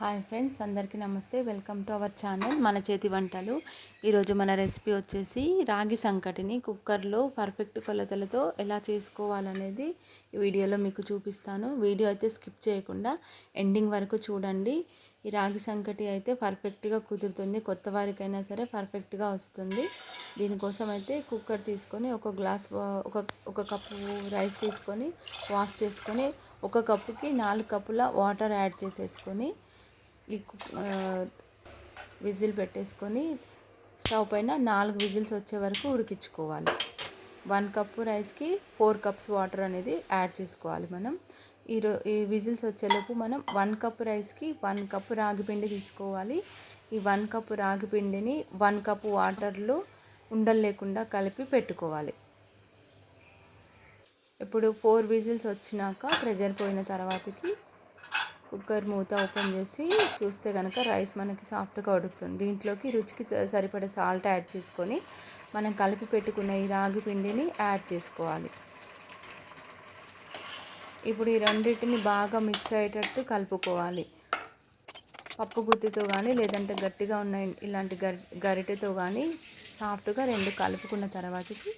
Hi friends, అందరికీ నమస్తే. Welcome to our channel మన చేతి వంటలు. ఈరోజు మన రెసిపీ వచ్చేసి రాగి సంకటిని కుక్కర్లో పర్ఫెక్ట్ కొలతలతో ఎలా చేసుకోవాలనేది ఈ వీడియోలో మీకు చూపిస్తాను. వీడియో అయితే స్కిప్ చేయకుండా ఎండింగ్ వరకు చూడండి. ఈ రాగి సంకటి అయితే పర్ఫెక్ట్గా కుదురుతుంది. కొత్త వారికైనా సరే పర్ఫెక్ట్గా వస్తుంది. దీనికోసం అయితే కుక్కర్ తీసుకొని ఒక కప్పు రైస్ తీసుకొని వాష్ చేసుకొని ఒక కప్పుకి 4 కప్పుల వాటర్ యాడ్ చేసేసుకొని ఈ విజిల్ పెట్టేసుకొని స్టవ్ పైన 4 విజిల్స్ వచ్చే వరకు ఉడికించుకోవాలి. 1 కప్పు రైస్కి 4 కప్స్ వాటర్ అనేది యాడ్ చేసుకోవాలి. మనం ఈ విజిల్స్ వచ్చేలోపు మనం 1 కప్పు రైస్కి 1 కప్పు రాగి పిండి తీసుకోవాలి. ఈ 1 కప్పు రాగి పిండిని 1 కప్పు వాటర్లో ఉండలు లేకుండా కలిపి పెట్టుకోవాలి. ఇప్పుడు 4 విజిల్స్ వచ్చినాక ప్రెషర్ పోయిన తర్వాతకి కుక్కర్ మూత ఓపెన్ చేసి చూస్తే కనుక రైస్ మనకి సాఫ్ట్గా ఉడుకుతుంది. దీంట్లోకి రుచికి సరిపడే సాల్ట్ యాడ్ చేసుకొని మనం కలిపి పెట్టుకున్న ఈ రాగి పిండిని యాడ్ చేసుకోవాలి. ఇప్పుడు ఈ రెండింటిని బాగా మిక్స్ అయ్యేటట్టు కలుపుకోవాలి. పప్పు గుత్తితో కానీ లేదంటే గట్టిగా ఉన్న ఇలాంటి గరిటెతో కానీ సాఫ్ట్గా రెండు కలుపుకున్న తర్వాతకి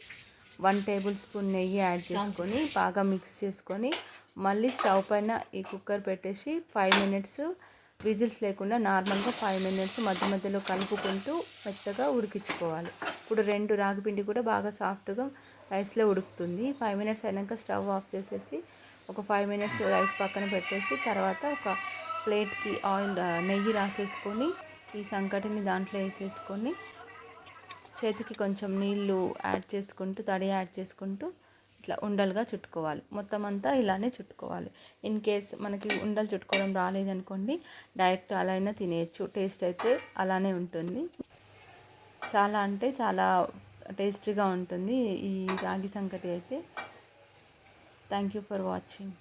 1 టేబుల్ స్పూన్ నెయ్యి యాడ్ చేసుకొని బాగా మిక్స్ చేసుకొని మళ్ళీ స్టవ్ పైన ఈ కుక్కర్ పెట్టేసి 5 మినిట్స్ విజిల్స్ లేకుండా నార్మల్గా 5 మినిట్స్ మధ్య మధ్యలో కలుపుకుంటూ మెత్తగా ఉడికించుకోవాలి. ఇప్పుడు 2 రాగిపిండి కూడా బాగా సాఫ్ట్గా రైస్లో ఉడుకుతుంది. 5 మినిట్స్ అయినాక స్టవ్ ఆఫ్ చేసేసి ఒక 5 మినిట్స్ రైస్ పక్కన పెట్టేసి తర్వాత ఒక ప్లేట్కి నెయ్యి రాసేసుకొని ఈ సంకటిని దాంట్లో వేసేసుకొని చేతికి కొంచెం నీళ్ళు తడి యాడ్ చేసుకుంటూ ఇట్లా ఉండలుగా చుట్టుకోవాలి. మొత్తం అంతా ఇలానే చుట్టుకోవాలి. ఇన్ కేస్ మనకి ఉండలు చుట్టుకోవడం రాలేదనుకోండి, డైరెక్ట్ అలా అయినా తినేయచ్చు. టేస్ట్ అయితే అలానే ఉంటుంది. చాలా అంటే చాలా టేస్టీగా ఉంటుంది ఈ రాగి సంకటి అయితే. Thank you for watching.